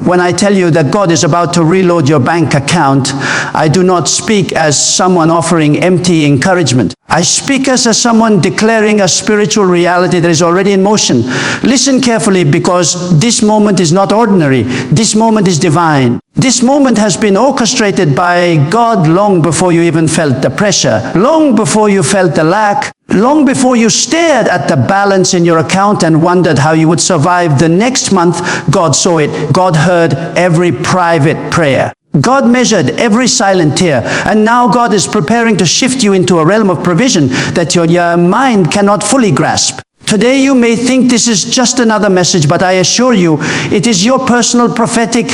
When I tell you that God is about to reload your bank account, I do not speak as someone offering empty encouragement. I speak as someone declaring a spiritual reality that is already in motion. Listen carefully, because this moment is not ordinary. This moment is divine. This moment has been orchestrated by God long before you even felt the pressure, long before you felt the lack, long before you stared at the balance in your account and wondered how you would survive the next month. God saw it. God heard every private prayer. God measured every silent tear, and now God is preparing to shift you into a realm of provision that your mind cannot fully grasp. Today you may think this is just another message, but I assure you, it is your personal prophetic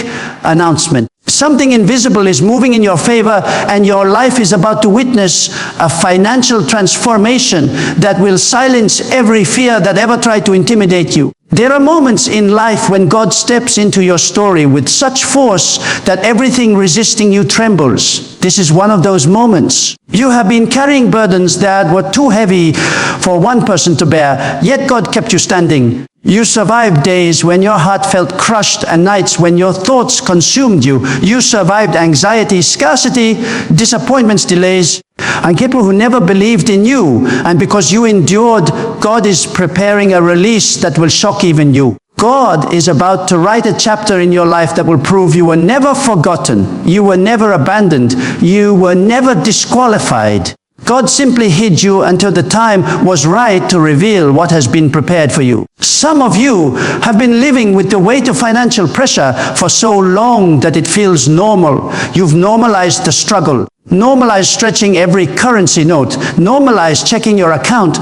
announcement. Something invisible is moving in your favor, and your life is about to witness a financial transformation that will silence every fear that ever tried to intimidate you. There are moments in life when God steps into your story with such force that everything resisting you trembles. This is one of those moments. You have been carrying burdens that were too heavy for one person to bear, yet God kept you standing. You survived days when your heart felt crushed and nights when your thoughts consumed you. You survived anxiety, scarcity, disappointments, delays, and people who never believed in you. And because you endured, God is preparing a release that will shock even you. God is about to write a chapter in your life that will prove you were never forgotten, you were never abandoned, you were never disqualified. God simply hid you until the time was right to reveal what has been prepared for you. Some of you have been living with the weight of financial pressure for so long that it feels normal. You've normalized the struggle, normalized stretching every currency note, normalized checking your account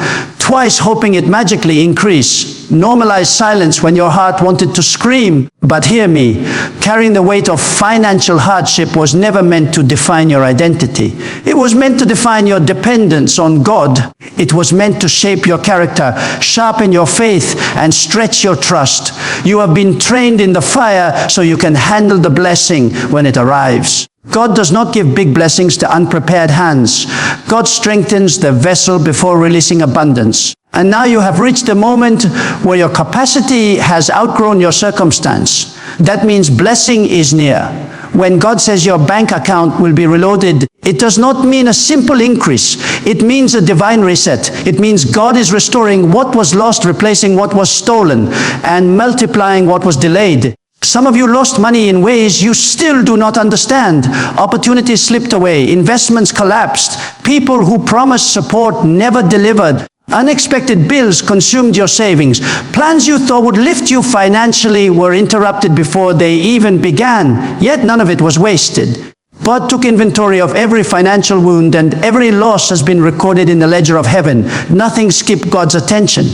twice hoping it magically increase. Normalize silence when your heart wanted to scream. But hear me, carrying the weight of financial hardship was never meant to define your identity. It was meant to define your dependence on God. It was meant to shape your character, sharpen your faith, and stretch your trust. You have been trained in the fire so you can handle the blessing when it arrives. God does not give big blessings to unprepared hands. God strengthens the vessel before releasing abundance. And now you have reached the moment where your capacity has outgrown your circumstance. That means blessing is near. When God says your bank account will be reloaded, it does not mean a simple increase. It means a divine reset. It means God is restoring what was lost, replacing what was stolen, and multiplying what was delayed. Some of you lost money in ways you still do not understand. Opportunities slipped away. Investments collapsed. People who promised support never delivered. Unexpected bills consumed your savings. Plans you thought would lift you financially were interrupted before they even began. Yet none of it was wasted. God took inventory of every financial wound, and every loss has been recorded in the ledger of heaven. Nothing skipped God's attention.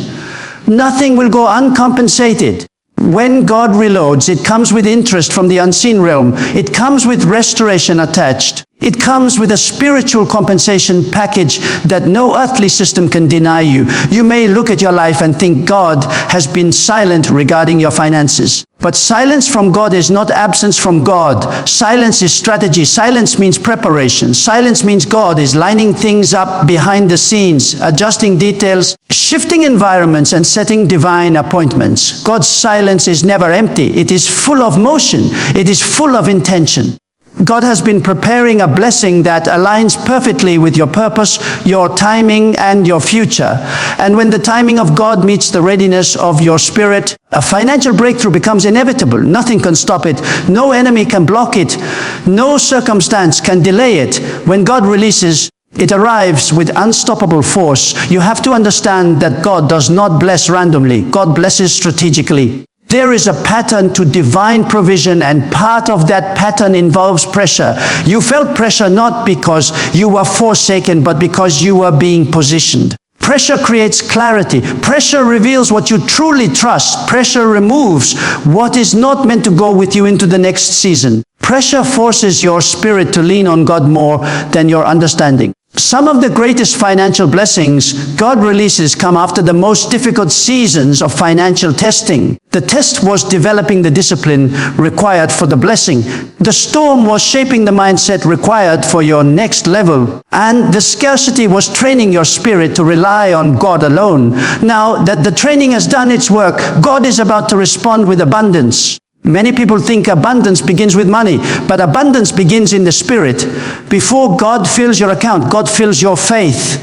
Nothing will go uncompensated. When God reloads, it comes with interest from the unseen realm. It comes with restoration attached. It comes with a spiritual compensation package that no earthly system can deny you. You may look at your life and think God has been silent regarding your finances. But silence from God is not absence from God. Silence is strategy. Silence means preparation. Silence means God is lining things up behind the scenes, adjusting details, shifting environments, and setting divine appointments. God's silence is never empty. It is full of motion. It is full of intention. God has been preparing a blessing that aligns perfectly with your purpose, your timing, and your future. And when the timing of God meets the readiness of your spirit, a financial breakthrough becomes inevitable. Nothing can stop it. No enemy can block it. No circumstance can delay it. When God releases, it arrives with unstoppable force. You have to understand that God does not bless randomly. God blesses strategically. There is a pattern to divine provision, and part of that pattern involves pressure. You felt pressure not because you were forsaken, but because you were being positioned. Pressure creates clarity. Pressure reveals what you truly trust. Pressure removes what is not meant to go with you into the next season. Pressure forces your spirit to lean on God more than your understanding. Some of the greatest financial blessings God releases come after the most difficult seasons of financial testing. The test was developing the discipline required for the blessing. The storm was shaping the mindset required for your next level. And the scarcity was training your spirit to rely on God alone. Now that the training has done its work, God is about to respond with abundance. Many people think abundance begins with money, but abundance begins in the spirit. Before God fills your account, God fills your faith.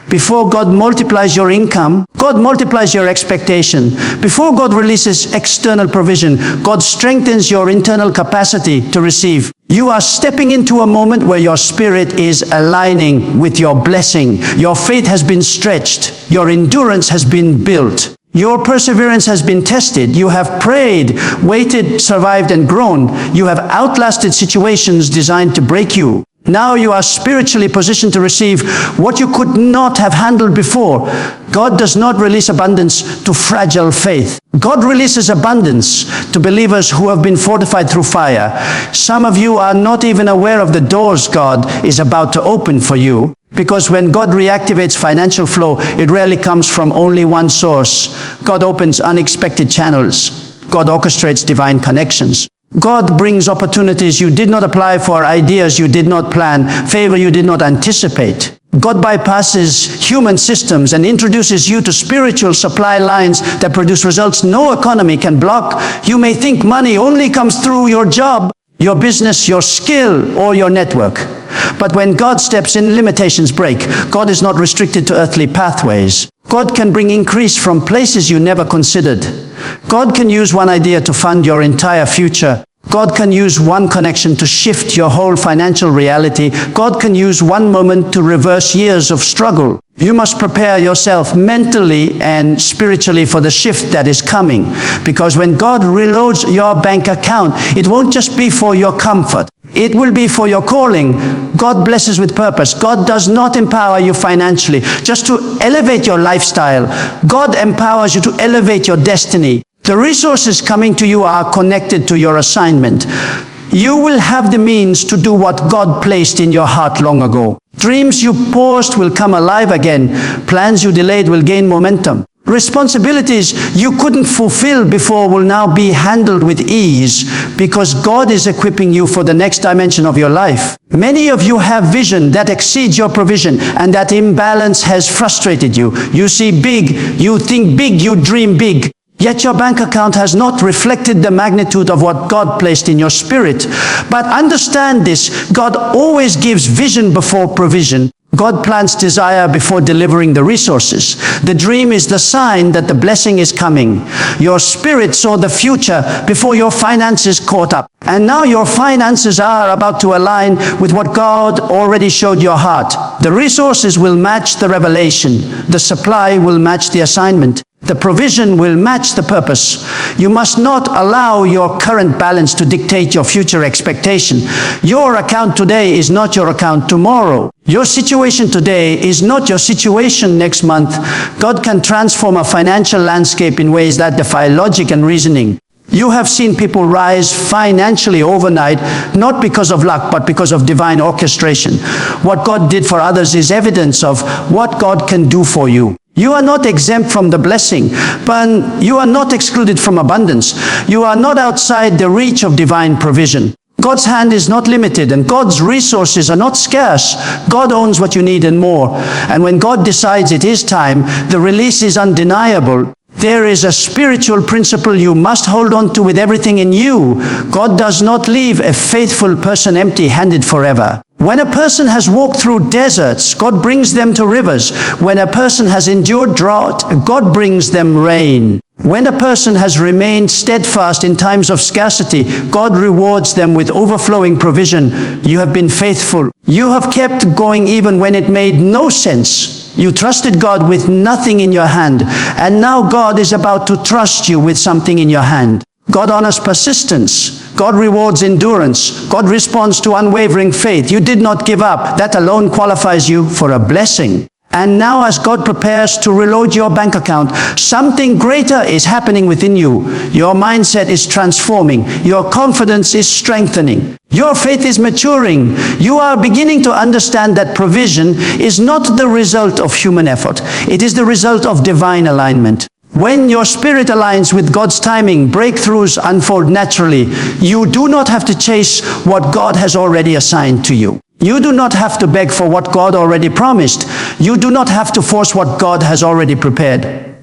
Before God multiplies your income, God multiplies your expectation. Before God releases external provision, God strengthens your internal capacity to receive. You are stepping into a moment where your spirit is aligning with your blessing. Your faith has been stretched. Your endurance has been built. Your perseverance has been tested. You have prayed, waited, survived, and grown. You have outlasted situations designed to break you. Now you are spiritually positioned to receive what you could not have handled before. God does not release abundance to fragile faith. God releases abundance to believers who have been fortified through fire. Some of you are not even aware of the doors God is about to open for you. Because when God reactivates financial flow, it rarely comes from only one source. God opens unexpected channels. God orchestrates divine connections. God brings opportunities you did not apply for, ideas you did not plan, favor you did not anticipate. God bypasses human systems and introduces you to spiritual supply lines that produce results no economy can block. You may think money only comes through your job, your business, your skill, or your network. But when God steps in, limitations break. God is not restricted to earthly pathways. God can bring increase from places you never considered. God can use one idea to fund your entire future. God can use one connection to shift your whole financial reality. God can use one moment to reverse years of struggle. You must prepare yourself mentally and spiritually for the shift that is coming. Because when God reloads your bank account, it won't just be for your comfort. It will be for your calling. God blesses with purpose. God does not empower you financially just to elevate your lifestyle. God empowers you to elevate your destiny. The resources coming to you are connected to your assignment. You will have the means to do what God placed in your heart long ago. Dreams you paused will come alive again. Plans you delayed will gain momentum. Responsibilities you couldn't fulfill before will now be handled with ease because God is equipping you for the next dimension of your life. Many of you have vision that exceeds your provision, and that imbalance has frustrated you. You see big, you think big, you dream big. Yet your bank account has not reflected the magnitude of what God placed in your spirit. But understand this, God always gives vision before provision. God plants desire before delivering the resources. The dream is the sign that the blessing is coming. Your spirit saw the future before your finances caught up. And now your finances are about to align with what God already showed your heart. The resources will match the revelation. The supply will match the assignment. The provision will match the purpose. You must not allow your current balance to dictate your future expectation. Your account today is not your account tomorrow. Your situation today is not your situation next month. God can transform a financial landscape in ways that defy logic and reasoning. You have seen people rise financially overnight, not because of luck, but because of divine orchestration. What God did for others is evidence of what God can do for you. You are not exempt from the blessing, but you are not excluded from abundance. You are not outside the reach of divine provision. God's hand is not limited, and God's resources are not scarce. God owns what you need and more. And when God decides it is time, the release is undeniable. There is a spiritual principle you must hold on to with everything in you. God does not leave a faithful person empty-handed forever. When a person has walked through deserts, God brings them to rivers. When a person has endured drought, God brings them rain. When a person has remained steadfast in times of scarcity, God rewards them with overflowing provision. You have been faithful. You have kept going even when it made no sense. You trusted God with nothing in your hand, and now God is about to trust you with something in your hand. God honors persistence. God rewards endurance. God responds to unwavering faith. You did not give up. That alone qualifies you for a blessing. And now as God prepares to reload your bank account, something greater is happening within you. Your mindset is transforming. Your confidence is strengthening. Your faith is maturing. You are beginning to understand that provision is not the result of human effort. It is the result of divine alignment. When your spirit aligns with God's timing, breakthroughs unfold naturally. You do not have to chase what God has already assigned to you. You do not have to beg for what God already promised. You do not have to force what God has already prepared.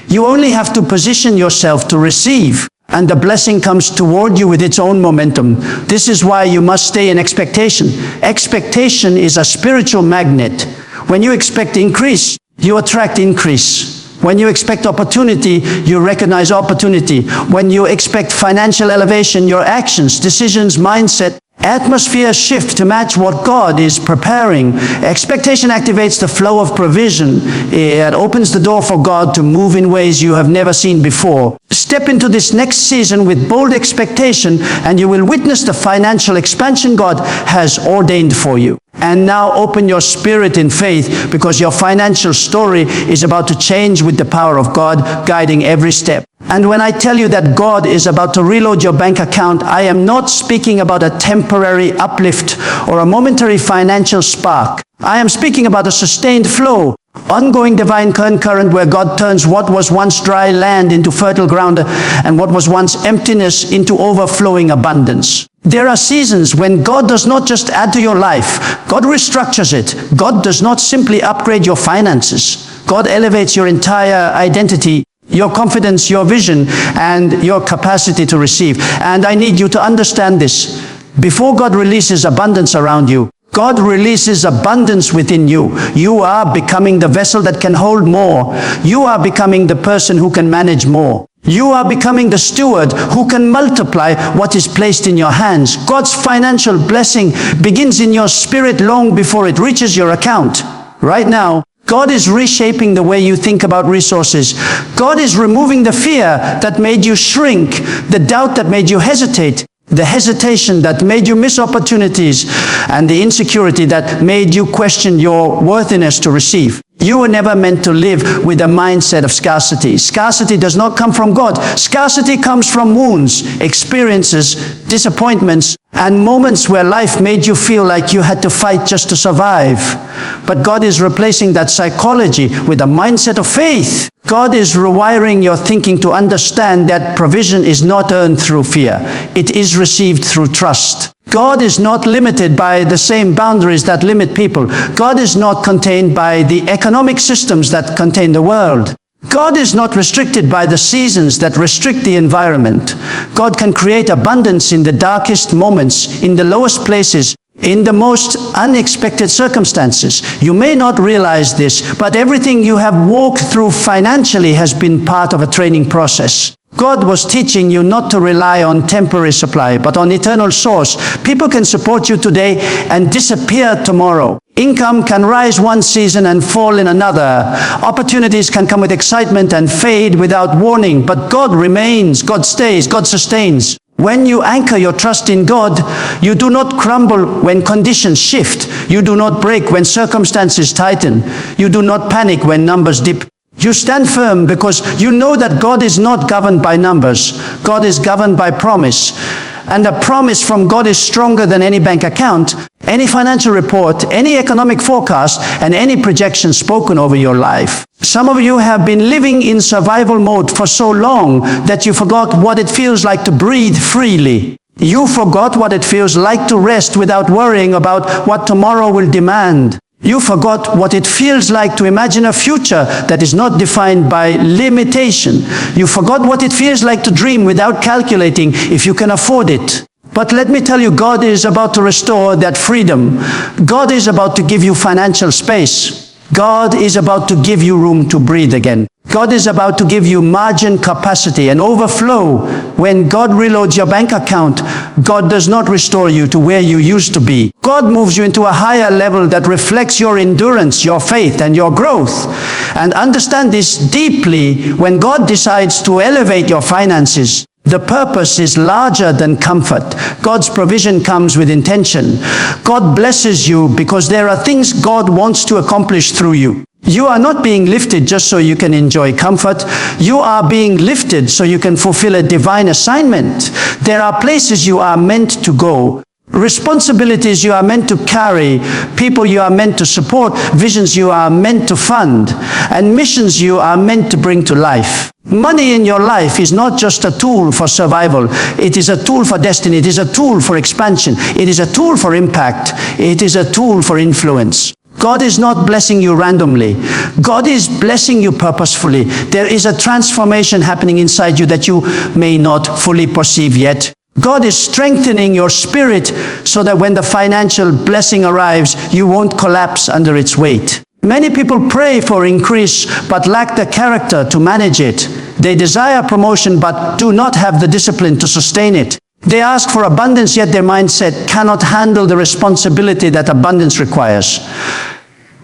You only have to position yourself to receive. and the blessing comes toward you with its own momentum. This is why you must stay in expectation. Expectation is a spiritual magnet. When you expect increase, you attract increase. When you expect opportunity, you recognize opportunity. When you expect financial elevation, your actions, decisions, mindset, atmosphere shift to match what God is preparing. Expectation activates the flow of provision. It opens the door for God to move in ways you have never seen before. Step into this next season with bold expectation, and you will witness the financial expansion God has ordained for you. And now open your spirit in faith, because your financial story is about to change with the power of God guiding every step. And when I tell you that God is about to reload your bank account, I am not speaking about a temporary uplift or a momentary financial spark. I am speaking about a sustained flow, ongoing divine current where God turns what was once dry land into fertile ground and what was once emptiness into overflowing abundance. There are seasons when God does not just add to your life, God restructures it. God does not simply upgrade your finances. God elevates your entire identity, your confidence, your vision, and your capacity to receive. And I need you to understand this. Before God releases abundance around you, God releases abundance within you. You are becoming the vessel that can hold more. You are becoming the person who can manage more. You are becoming the steward who can multiply what is placed in your hands. God's financial blessing begins in your spirit long before it reaches your account. Right now, God is reshaping the way you think about resources. God is removing the fear that made you shrink, the doubt that made you hesitate, the hesitation that made you miss opportunities, and the insecurity that made you question your worthiness to receive. You were never meant to live with a mindset of scarcity. Scarcity does not come from God. Scarcity comes from wounds, experiences, disappointments, and moments where life made you feel like you had to fight just to survive. But God is replacing that psychology with a mindset of faith. God is rewiring your thinking to understand that provision is not earned through fear. It is received through trust. God is not limited by the same boundaries that limit people. God is not contained by the economic systems that contain the world. God is not restricted by the seasons that restrict the environment. God can create abundance in the darkest moments, in the lowest places, in the most unexpected circumstances. You may not realize this, but everything you have walked through financially has been part of a training process. God was teaching you not to rely on temporary supply, but on eternal source. People can support you today and disappear tomorrow. Income can rise one season and fall in another. Opportunities can come with excitement and fade without warning, but God remains, God stays, God sustains. When you anchor your trust in God, you do not crumble when conditions shift. You do not break when circumstances tighten. You do not panic when numbers dip. You stand firm because you know that God is not governed by numbers. God is governed by promise. And a promise from God is stronger than any bank account, any financial report, any economic forecast, and any projection spoken over your life. Some of you have been living in survival mode for so long that you forgot what it feels like to breathe freely. You forgot what it feels like to rest without worrying about what tomorrow will demand. You forgot what it feels like to imagine a future that is not defined by limitation. You forgot what it feels like to dream without calculating if you can afford it. But let me tell you, God is about to restore that freedom. God is about to give you financial space. God is about to give you room to breathe again. God is about to give you margin capacity and overflow. When God reloads your bank account, God does not restore you to where you used to be. God moves you into a higher level that reflects your endurance, your faith, and your growth. And understand this deeply: when God decides to elevate your finances, the purpose is larger than comfort. God's provision comes with intention. God blesses you because there are things God wants to accomplish through you. You are not being lifted just so you can enjoy comfort. You are being lifted so you can fulfill a divine assignment. There are places you are meant to go, responsibilities you are meant to carry, people you are meant to support, visions you are meant to fund, and missions you are meant to bring to life. Money in your life is not just a tool for survival. It is a tool for destiny. It is a tool for expansion. It is a tool for impact. It is a tool for influence. God is not blessing you randomly. God is blessing you purposefully. There is a transformation happening inside you that you may not fully perceive yet. God is strengthening your spirit so that when the financial blessing arrives, you won't collapse under its weight. Many people pray for increase but lack the character to manage it. They desire promotion but do not have the discipline to sustain it. They ask for abundance, yet their mindset cannot handle the responsibility that abundance requires.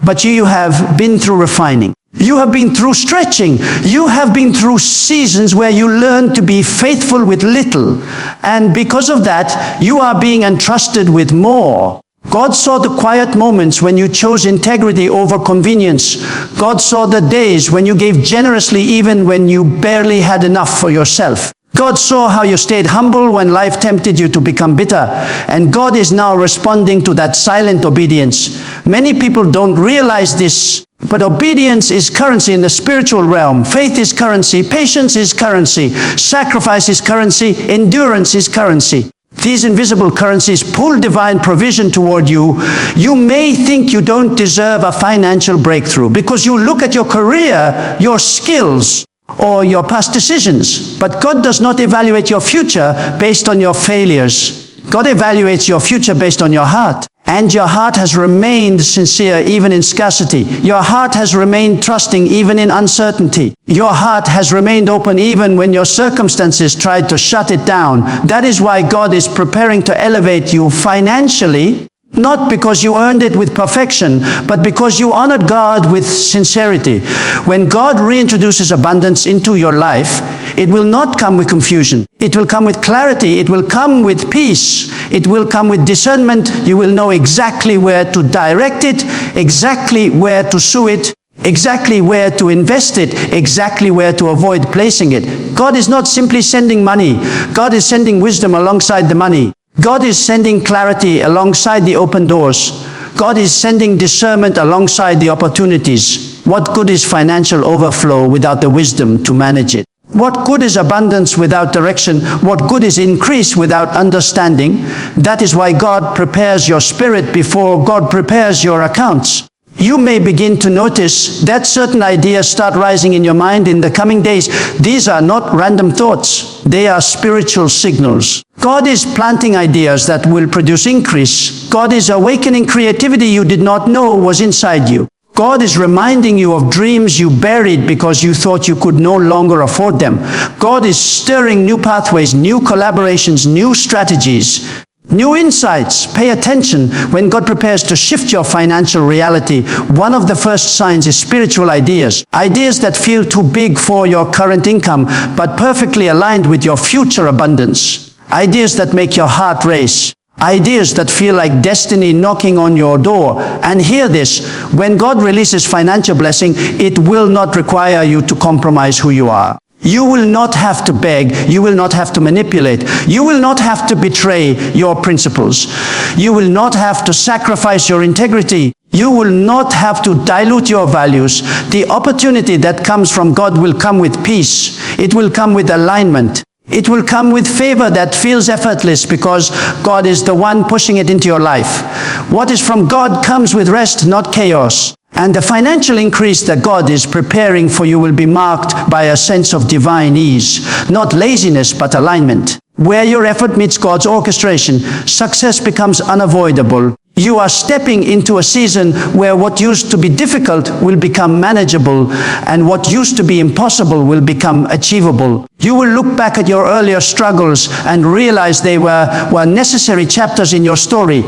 But you have been through refining. You have been through stretching. You have been through seasons where you learn to be faithful with little. And because of that, you are being entrusted with more. God saw the quiet moments when you chose integrity over convenience. God saw the days when you gave generously even when you barely had enough for yourself. God saw how you stayed humble when life tempted you to become bitter. And God is now responding to that silent obedience. Many people don't realize this, but obedience is currency in the spiritual realm. Faith is currency. Patience is currency. Sacrifice is currency. Endurance is currency. These invisible currencies pull divine provision toward you. You may think you don't deserve a financial breakthrough because you look at your career, your skills, or your past decisions. But God does not evaluate your future based on your failures. God evaluates your future based on your heart. And your heart has remained sincere even in scarcity. Your heart has remained trusting even in uncertainty. Your heart has remained open even when your circumstances tried to shut it down. That is why God is preparing to elevate you financially, not because you earned it with perfection, but because you honored God with sincerity. When God reintroduces abundance into your life, it will not come with confusion. It will come with clarity. It will come with peace. It will come with discernment. You will know exactly where to direct it, exactly where to sow it, exactly where to invest it, exactly where to avoid placing it. God is not simply sending money. God is sending wisdom alongside the money. God is sending clarity alongside the open doors. God is sending discernment alongside the opportunities. What good is financial overflow without the wisdom to manage it? What good is abundance without direction? What good is increase without understanding? That is why God prepares your spirit before God prepares your accounts. You may begin to notice that certain ideas start rising in your mind in the coming days. These are not random thoughts. They are spiritual signals. God is planting ideas that will produce increase. God is awakening creativity you did not know was inside you. God is reminding you of dreams you buried because you thought you could no longer afford them. God is stirring new pathways, new collaborations, new strategies, new insights. Pay attention when God prepares to shift your financial reality. One of the first signs is spiritual ideas. Ideas that feel too big for your current income, but perfectly aligned with your future abundance. Ideas that make your heart race. Ideas that feel like destiny knocking on your door. And hear this, when God releases financial blessing, it will not require you to compromise who you are. You will not have to beg. You will not have to manipulate. You will not have to betray your principles. You will not have to sacrifice your integrity. You will not have to dilute your values. The opportunity that comes from God will come with peace. It will come with alignment. It will come with favor that feels effortless because God is the one pushing it into your life. What is from God comes with rest, not chaos. And the financial increase that God is preparing for you will be marked by a sense of divine ease, not laziness, but alignment. Where your effort meets God's orchestration, success becomes unavoidable. You are stepping into a season where what used to be difficult will become manageable, and what used to be impossible will become achievable. You will look back at your earlier struggles and realize they were necessary chapters in your story.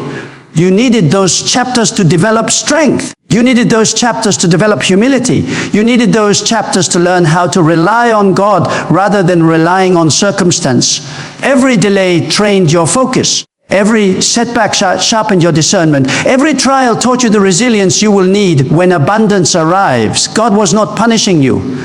You needed those chapters to develop strength. You needed those chapters to develop humility. You needed those chapters to learn how to rely on God rather than relying on circumstance. Every delay trained your focus. Every setback sharpened your discernment. Every trial taught you the resilience you will need when abundance arrives. God was not punishing you.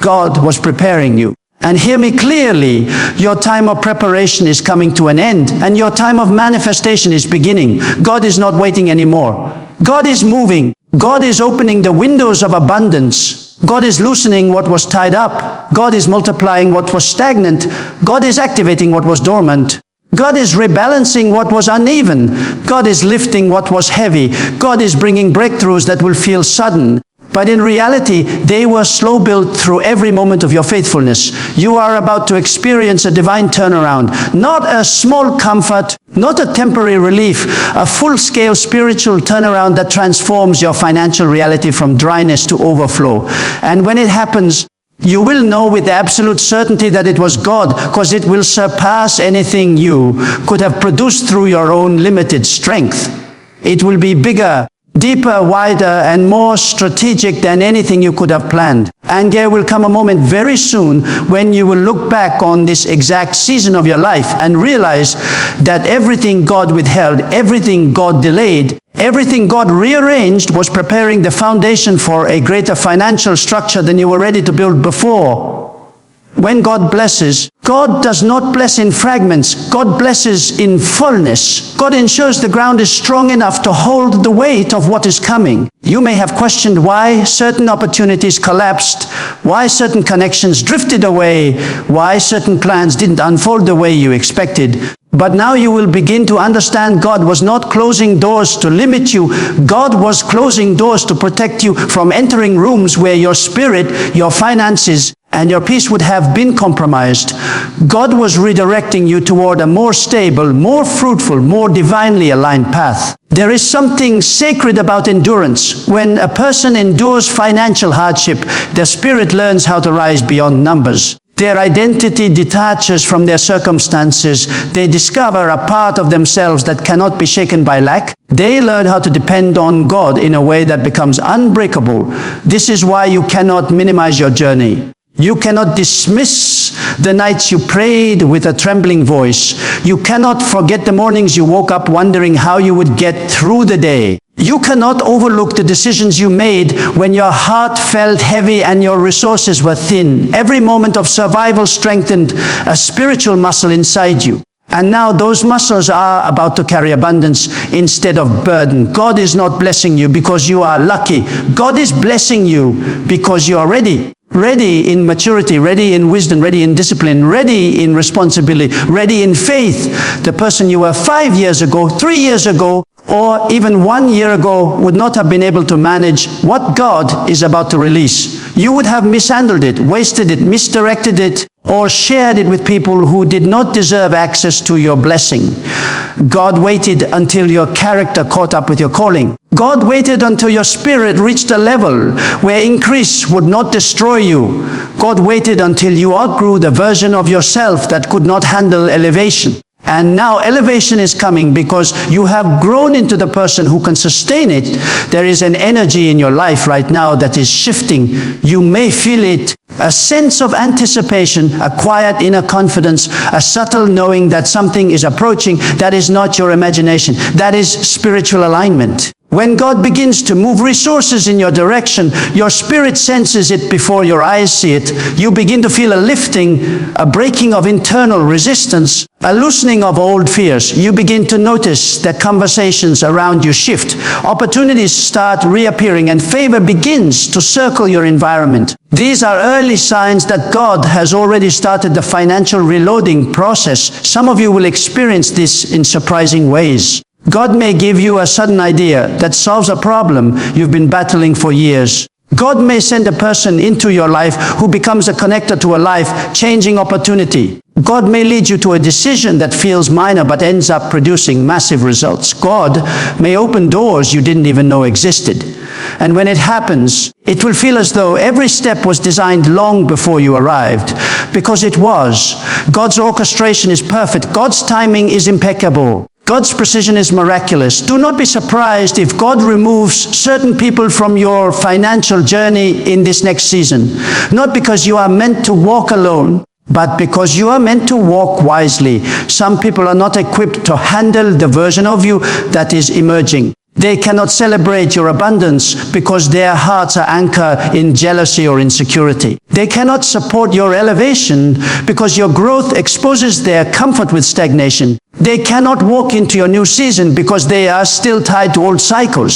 God was preparing you. And hear me clearly, your time of preparation is coming to an end, and your time of manifestation is beginning. God is not waiting anymore. God is moving. God is opening the windows of abundance. God is loosening what was tied up. God is multiplying what was stagnant. God is activating what was dormant. God is rebalancing what was uneven. God is lifting what was heavy. God is bringing breakthroughs that will feel sudden. But in reality, they were slow built through every moment of your faithfulness. You are about to experience a divine turnaround. Not a small comfort, not a temporary relief, a full-scale spiritual turnaround that transforms your financial reality from dryness to overflow. And when it happens, you will know with absolute certainty that it was God, because it will surpass anything you could have produced through your own limited strength. It will be bigger, deeper, wider, and more strategic than anything you could have planned. And there will come a moment very soon when you will look back on this exact season of your life and realize that everything God withheld, everything God delayed, everything God rearranged was preparing the foundation for a greater financial structure than you were ready to build before. When God blesses, God does not bless in fragments. God blesses in fullness. God ensures the ground is strong enough to hold the weight of what is coming. You may have questioned why certain opportunities collapsed, why certain connections drifted away, why certain plans didn't unfold the way you expected. But now you will begin to understand God was not closing doors to limit you. God was closing doors to protect you from entering rooms where your spirit, your finances, and your peace would have been compromised. God was redirecting you toward a more stable, more fruitful, more divinely aligned path. There is something sacred about endurance. When a person endures financial hardship, their spirit learns how to rise beyond numbers. Their identity detaches from their circumstances. They discover a part of themselves that cannot be shaken by lack. They learn how to depend on God in a way that becomes unbreakable. This is why you cannot minimize your journey. You cannot dismiss the nights you prayed with a trembling voice. You cannot forget the mornings you woke up wondering how you would get through the day. You cannot overlook the decisions you made when your heart felt heavy and your resources were thin. Every moment of survival strengthened a spiritual muscle inside you. And now those muscles are about to carry abundance instead of burden. God is not blessing you because you are lucky. God is blessing you because you are ready. Ready in maturity, ready in wisdom, ready in discipline, ready in responsibility, ready in faith. The person you were 5 years ago, 3 years ago, or even 1 year ago would not have been able to manage what God is about to release. You would have mishandled it, wasted it, misdirected it, or shared it with people who did not deserve access to your blessing. God waited until your character caught up with your calling. God waited until your spirit reached a level where increase would not destroy you. God waited until you outgrew the version of yourself that could not handle elevation. And now elevation is coming because you have grown into the person who can sustain it. There is an energy in your life right now that is shifting. You may feel it. A sense of anticipation, a quiet inner confidence, a subtle knowing that something is approaching. That is not your imagination. That is spiritual alignment. When God begins to move resources in your direction, your spirit senses it before your eyes see it. You begin to feel a lifting, a breaking of internal resistance, a loosening of old fears. You begin to notice that conversations around you shift. Opportunities start reappearing and favor begins to circle your environment. These are early signs that God has already started the financial reloading process. Some of you will experience this in surprising ways. God may give you a sudden idea that solves a problem you've been battling for years. God may send a person into your life who becomes a connector to a life-changing opportunity. God may lead you to a decision that feels minor but ends up producing massive results. God may open doors you didn't even know existed. And when it happens, it will feel as though every step was designed long before you arrived. Because it was. God's orchestration is perfect. God's timing is impeccable. God's precision is miraculous. Do not be surprised if God removes certain people from your financial journey in this next season. Not because you are meant to walk alone, but because you are meant to walk wisely. Some people are not equipped to handle the version of you that is emerging. They cannot celebrate your abundance because their hearts are anchored in jealousy or insecurity. They cannot support your elevation because your growth exposes their comfort with stagnation. They cannot walk into your new season because they are still tied to old cycles.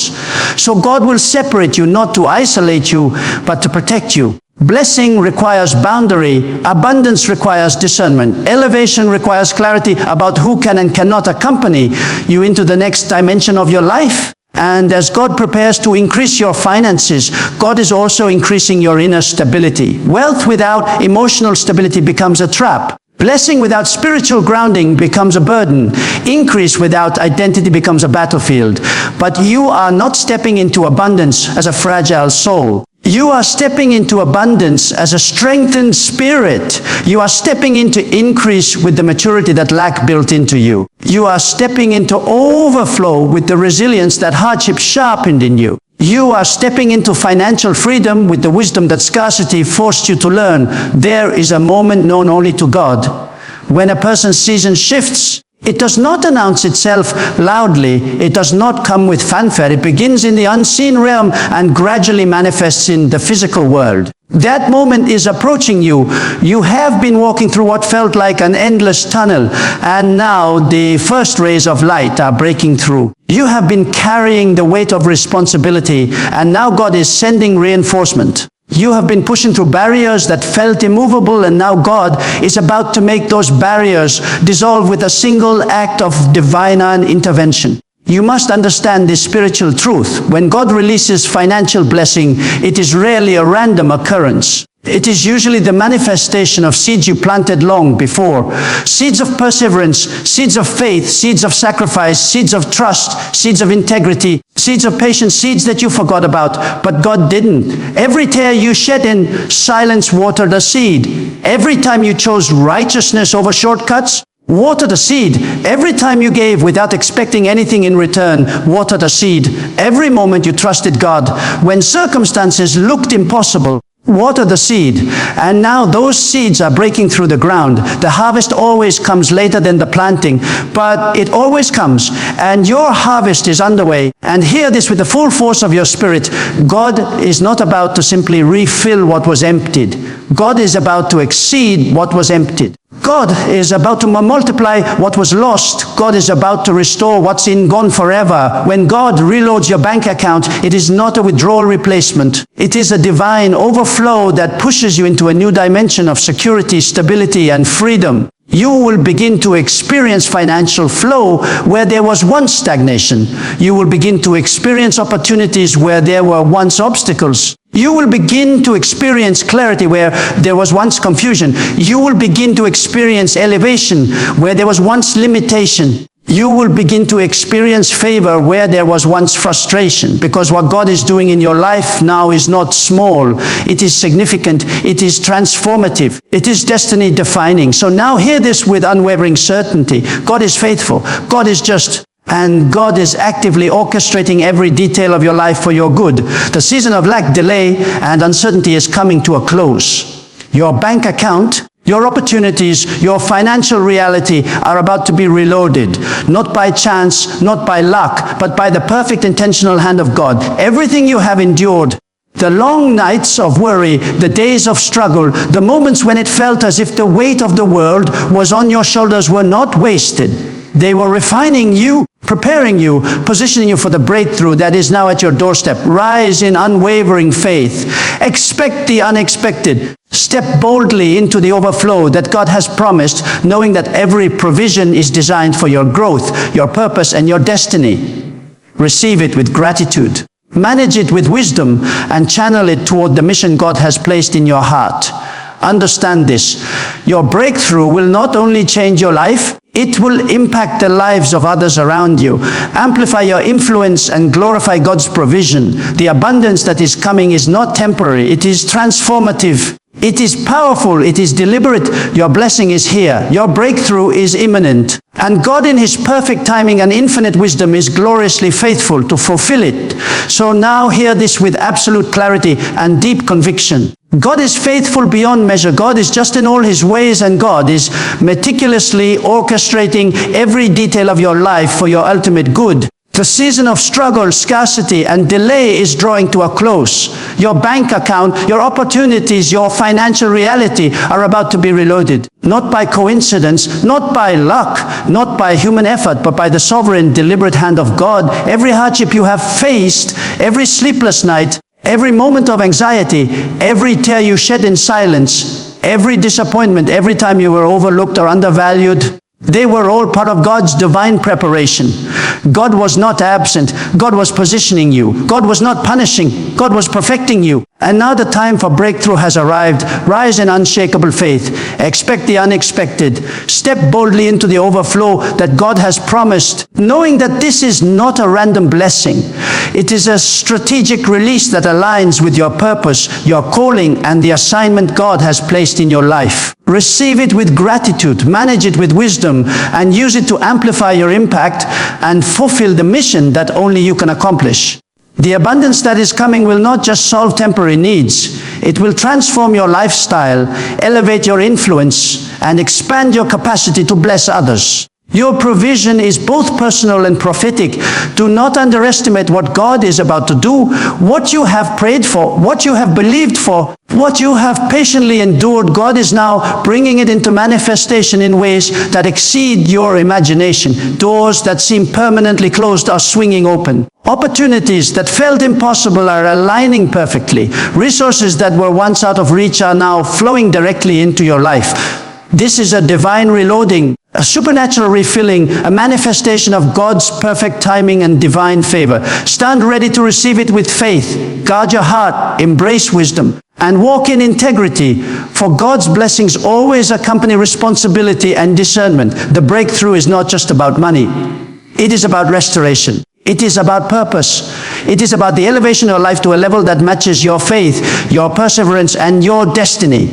So God will separate you, not to isolate you, but to protect you. Blessing requires boundary. Abundance requires discernment. Elevation requires clarity about who can and cannot accompany you into the next dimension of your life. And as God prepares to increase your finances, God is also increasing your inner stability. Wealth without emotional stability becomes a trap. Blessing without spiritual grounding becomes a burden. Increase without identity becomes a battlefield. But you are not stepping into abundance as a fragile soul. You are stepping into abundance as a strengthened spirit. You are stepping into increase with the maturity that lack built into you. You are stepping into overflow with the resilience that hardship sharpened in you. You are stepping into financial freedom with the wisdom that scarcity forced you to learn. There is a moment known only to God. When a person's season shifts, it does not announce itself loudly. It does not come with fanfare. It begins in the unseen realm and gradually manifests in the physical world. That moment is approaching you. You have been walking through what felt like an endless tunnel, and now the first rays of light are breaking through. You have been carrying the weight of responsibility, and now God is sending reinforcement. You have been pushing through barriers that felt immovable, and now God is about to make those barriers dissolve with a single act of divine intervention. You must understand this spiritual truth. When God releases financial blessing, it is rarely a random occurrence. It is usually the manifestation of seeds you planted long before. Seeds of perseverance, seeds of faith, seeds of sacrifice, seeds of trust, seeds of integrity, seeds of patience, seeds that you forgot about, but God didn't. Every tear you shed in silence watered a seed. Every time you chose righteousness over shortcuts, watered a seed. Every time you gave without expecting anything in return, watered a seed. Every moment you trusted God, when circumstances looked impossible, water the seed. And now those seeds are breaking through the ground. The harvest always comes later than the planting, but it always comes. And your harvest is underway. And hear this with the full force of your spirit. God is not about to simply refill what was emptied. God is about to exceed what was emptied. God is about to multiply what was lost. God is about to restore what's gone forever. When God reloads your bank account, it is not a withdrawal replacement. It is a divine overflow that pushes you into a new dimension of security, stability, and freedom. You will begin to experience financial flow where there was once stagnation. You will begin to experience opportunities where there were once obstacles. You will begin to experience clarity where there was once confusion. You will begin to experience elevation where there was once limitation. You will begin to experience favor where there was once frustration, because what God is doing in your life now is not small. It is significant. It is transformative. It is destiny defining. So now hear this with unwavering certainty. God is faithful. God is just. And God is actively orchestrating every detail of your life for your good. The season of lack, delay, and uncertainty is coming to a close. Your bank account, your opportunities, your financial reality are about to be reloaded. Not by chance, not by luck, but by the perfect intentional hand of God. Everything you have endured, the long nights of worry, the days of struggle, the moments when it felt as if the weight of the world was on your shoulders were not wasted. They were refining you, preparing you, positioning you for the breakthrough that is now at your doorstep. Rise in unwavering faith. Expect the unexpected. Step boldly into the overflow that God has promised, knowing that every provision is designed for your growth, your purpose, and your destiny. Receive it with gratitude. Manage it with wisdom and channel it toward the mission God has placed in your heart. Understand this. Your breakthrough will not only change your life, it will impact the lives of others around you. Amplify your influence and glorify God's provision. The abundance that is coming is not temporary. It is transformative. It is powerful. It is deliberate. Your blessing is here. Your breakthrough is imminent. And God in His perfect timing and infinite wisdom is gloriously faithful to fulfill it. So now hear this with absolute clarity and deep conviction. God is faithful beyond measure. God is just in all His ways, and God is meticulously orchestrating every detail of your life for your ultimate good. The season of struggle, scarcity, and delay is drawing to a close. Your bank account, your opportunities, your financial reality are about to be reloaded. Not by coincidence, not by luck, not by human effort, but by the sovereign, deliberate hand of God. Every hardship you have faced, every sleepless night, Every moment of anxiety, every tear you shed in silence, every disappointment, every time you were overlooked or undervalued, they were all part of God's divine preparation. God was not absent. God was positioning you. God was not punishing. God was perfecting you. And now the time for breakthrough has arrived. Rise in unshakable faith. Expect the unexpected. Step boldly into the overflow that God has promised, knowing that this is not a random blessing. It is a strategic release that aligns with your purpose, your calling, and the assignment God has placed in your life. Receive it with gratitude, manage it with wisdom, and use it to amplify your impact and fulfill the mission that only you can accomplish. The abundance that is coming will not just solve temporary needs. It will transform your lifestyle, elevate your influence, and expand your capacity to bless others. Your provision is both personal and prophetic. Do not underestimate what God is about to do, what you have prayed for, what you have believed for, what you have patiently endured. God is now bringing it into manifestation in ways that exceed your imagination. Doors that seem permanently closed are swinging open. Opportunities that felt impossible are aligning perfectly. Resources that were once out of reach are now flowing directly into your life. This is a divine reloading, a supernatural refilling, a manifestation of God's perfect timing and divine favor. Stand ready to receive it with faith. Guard your heart, embrace wisdom, and walk in integrity, for God's blessings always accompany responsibility and discernment. The breakthrough is not just about money. It is about restoration. It is about purpose. It is about the elevation of your life to a level that matches your faith, your perseverance, and your destiny.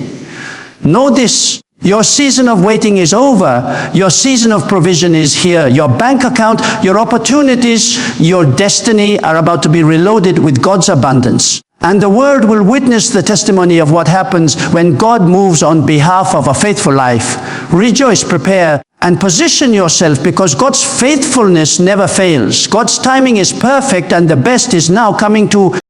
Know this. Your season of waiting is over. Your season of provision is here. Your bank account, your opportunities, your destiny are about to be reloaded with God's abundance. And the world will witness the testimony of what happens when God moves on behalf of a faithful life. Rejoice, prepare, and position yourself, because God's faithfulness never fails. God's timing is perfect, and the best is now coming to